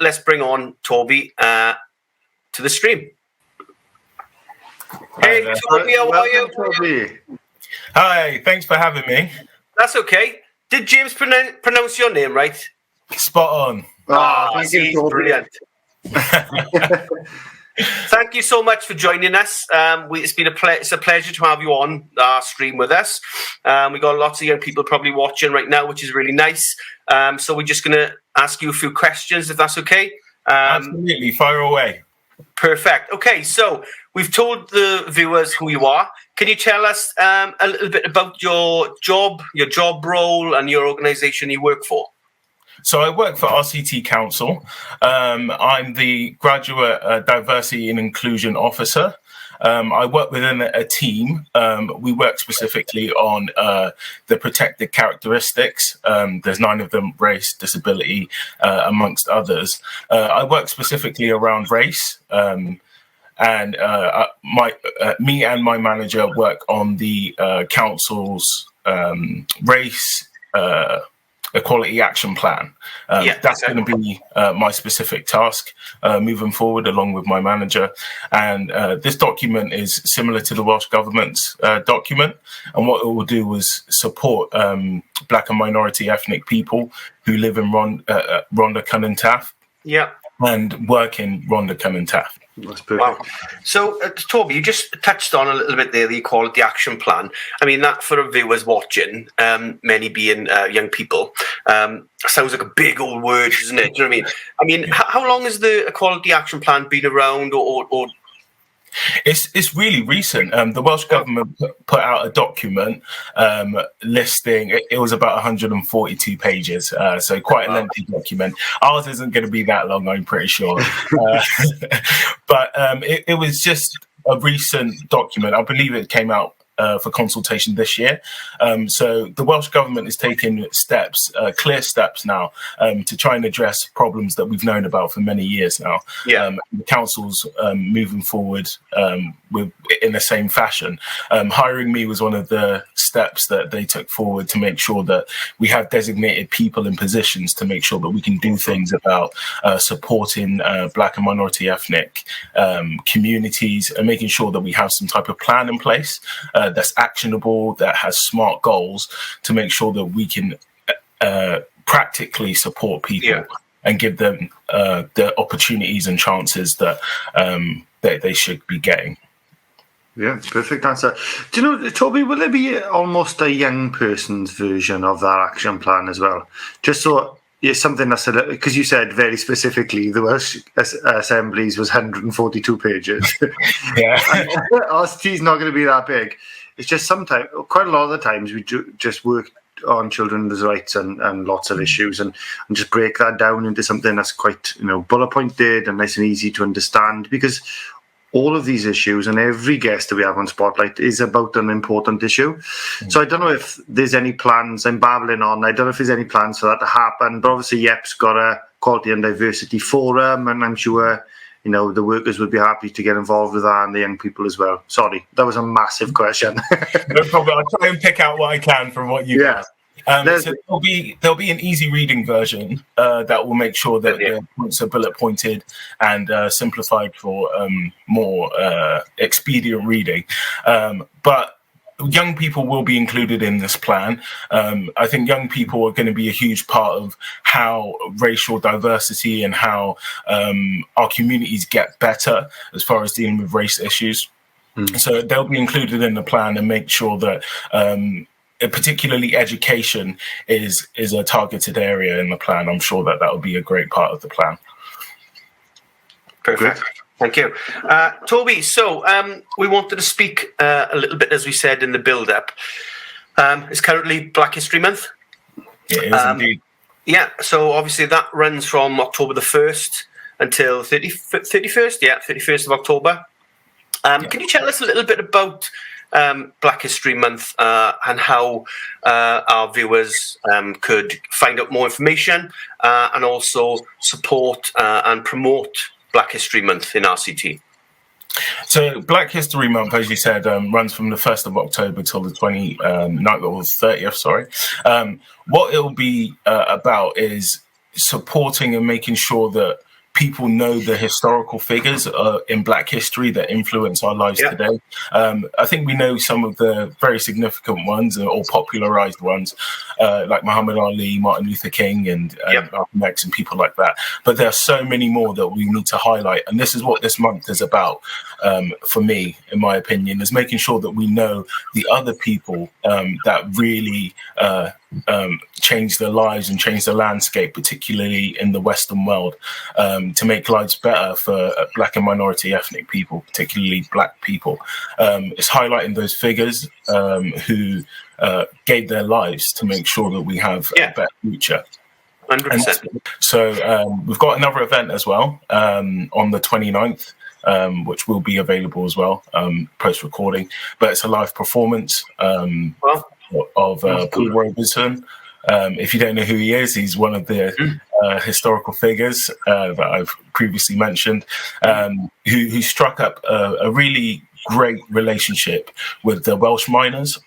let's bring on Toby to the stream. Hey, Toby, how are you? Toby. Hi, thanks for having me. That's okay. Did James pronounce your name right? Spot on. Thank you, Toby. Brilliant. Thank you so much for joining us. It's a pleasure to have you on our stream with us. We got lots of young people probably watching right now, which is really nice. So we're just going to ask you a few questions, if that's okay. Absolutely, fire away. Perfect. Okay, so we've told the viewers who you are. Can you tell us a little bit about your job role, and your organisation you work for? So I work for RCT Council. I'm the Graduate Diversity and Inclusion Officer. I work within a team. We work specifically on the protected characteristics. There's 9 of them: race, disability, amongst others. I work specifically around race. Me and my manager work on the council's race equality action plan. That's going to be my specific task moving forward, along with my manager. And this document is similar to the Welsh Government's document. And what it will do is support Black and minority ethnic people who live in Rhondda Cynon Taf. Yeah. And work in Rhondda Cynon Taf. That's perfect. Wow. So, Toby, you just touched on a little bit there, the Equality Action Plan. I mean, that for our viewers watching, many being young people, sounds like a big old word, doesn't it? Do you know what I mean? How long has the Equality Action Plan been around, or It's really recent. The Welsh Government put out a document listing. It was about 142 pages, so quite a lengthy document. Ours isn't going to be that long, I'm pretty sure. But it was just a recent document. I believe it came out for consultation this year. So the Welsh Government is taking steps, clear steps now, to try and address problems that we've known about for many years now. Yeah. The council's moving forward in the same fashion. Hiring me was one of the steps that they took forward to make sure that we have designated people in positions to make sure that we can do things about supporting Black and minority ethnic communities, and making sure that we have some type of plan in place that's actionable, that has smart goals, to make sure that we can practically support people and give them the opportunities and chances that they should be getting. Yeah, perfect answer. Do you know, Toby, will there be almost a young person's version of that action plan as well? Just so it's something that's because you said very specifically the Welsh Assembly's was 142 pages. Yeah. RCT's not going to be that big. It's just sometimes, quite a lot of the times, we just work on children's rights and lots of issues, and just break that down into something that's quite, bullet pointed and nice and easy to understand, because all of these issues and every guest that we have on Spotlight is about an important issue. So I don't know if there's any plans. I'm babbling on. I don't know if there's any plans for that to happen, but obviously YEPS got a Quality and Diversity Forum, and I'm sure the workers would be happy to get involved with that, and the young people as well. Sorry, that was a massive question. No problem. I'll try and pick out what I can from what you asked. So there'll be an easy reading version that will make sure that the points are bullet pointed and simplified for more expedient reading. But young people will be included in this plan. I think young people are going to be a huge part of how racial diversity and how our communities get better as far as dealing with race issues. So they'll be included in the plan, and make sure that particularly education is a targeted area in the plan. I'm sure that will be a great part of the plan. Perfect. Thank you. Toby, so we wanted to speak a little bit, as we said in the build-up. It's currently Black History Month. It is indeed. Yeah, so obviously that runs from October the 1st until 31st? Yeah, 31st of October. Can you tell us a little bit about Black History Month and how our viewers could find out more information and also support and promote Black History Month in RCT? So Black History Month, as you said, runs from the 1st of October till the 29th or 30th, sorry. What it'll be about is supporting and making sure that people know the historical figures in Black history that influence our lives today. I think we know some of the very significant ones or popularized ones, like Muhammad Ali, Martin Luther King, and Malcolm X, and people like that. But there are so many more that we need to highlight, and this is what this month is about. For me, in my opinion, is making sure that we know the other people that really change their lives and change the landscape, particularly in the Western world, to make lives better for Black and minority ethnic people, particularly Black people. It's highlighting those figures who gave their lives to make sure that we have a better future. 100%. So we've got another event as well on the 29th. Which will be available as well, post-recording. But it's a live performance of Paul Robeson. If you don't know who he is, he's one of the historical figures that I've previously mentioned, who struck up a really great relationship with the Welsh miners.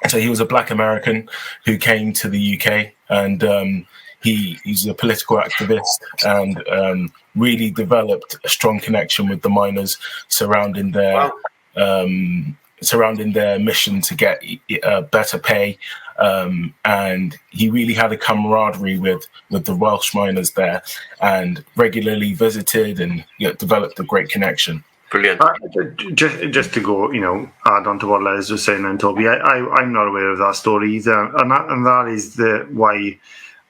So he was a Black American who came to the UK, and he's a political activist, and really developed a strong connection with the miners surrounding their mission to get better pay, and he really had a camaraderie with the Welsh miners there, and regularly visited and developed a great connection. Brilliant. Just to go, add on to what Les was saying, and Toby, I'm not aware of that story either, and that is why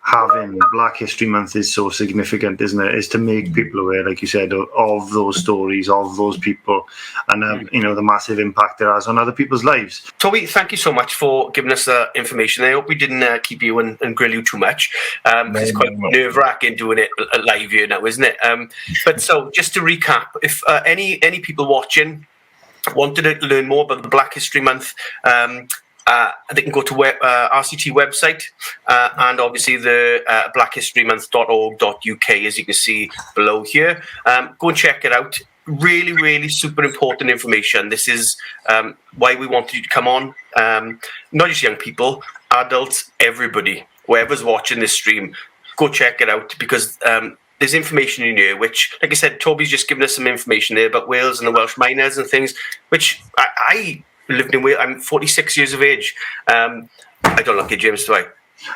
having Black History Month is so significant, isn't it? Is to make people aware, like you said, of those stories, of those people, and the massive impact it has on other people's lives. Toby, thank you so much for giving us the information. I hope we didn't keep you and grill you too much. It's quite nerve-wracking doing it live here now, isn't it? But so, just to recap, if any people watching wanted to learn more about the Black History Month, they can go to RCT website and obviously the blackhistorymonth.org.uk, as you can see below here. Go and check it out. Really, really super important information. This is why we wanted you to come on. Not just young people, adults, everybody, whoever's watching this stream, go check it out, because there's information in here which, like I said, Toby's just given us some information there about Wales and the Welsh miners and things, which I lived in Wales. I'm 46 years of age. I don't look at James, do I?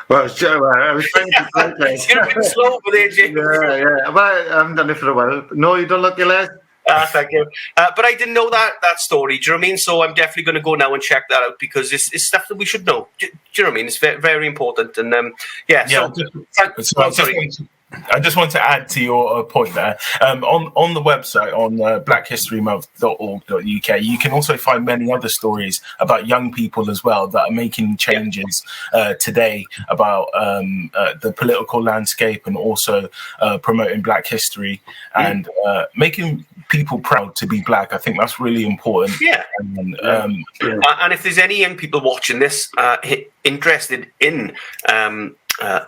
Well, I was trying to it's a bit slow over there, James. Yeah. But I haven't done it for a while. No, you don't look your less. Thank you. But I didn't know that story. Do you know what I mean? So I'm definitely going to go now and check that out, because it's stuff that we should know. Do you know what I mean? It's very, very important. And I just want to add to your point there. On the website, on blackhistorymonth.org.uk, you can also find many other stories about young people as well that are making changes today about the political landscape, and also promoting Black history and making people proud to be Black. I think that's really important. Yeah. And if there's any young people watching this interested in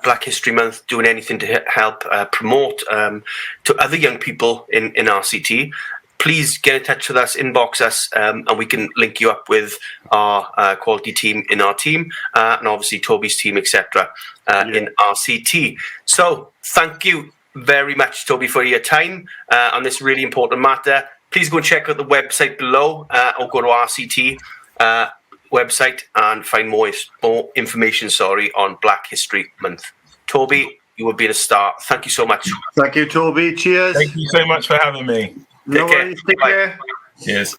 Black History Month, doing anything to help promote to other young people in RCT, please get in touch with us, inbox us, and we can link you up with our quality team in our team, and obviously Toby's team, etc. In RCT. So thank you very much, Toby, for your time on this really important matter. Please go and check out the website below, or go to RCT website and find more information on Black History Month. Toby, you have been a star. Thank you so much. Thank you, Toby. Cheers. Thank you so much for having me. No worries. Take care. Cheers.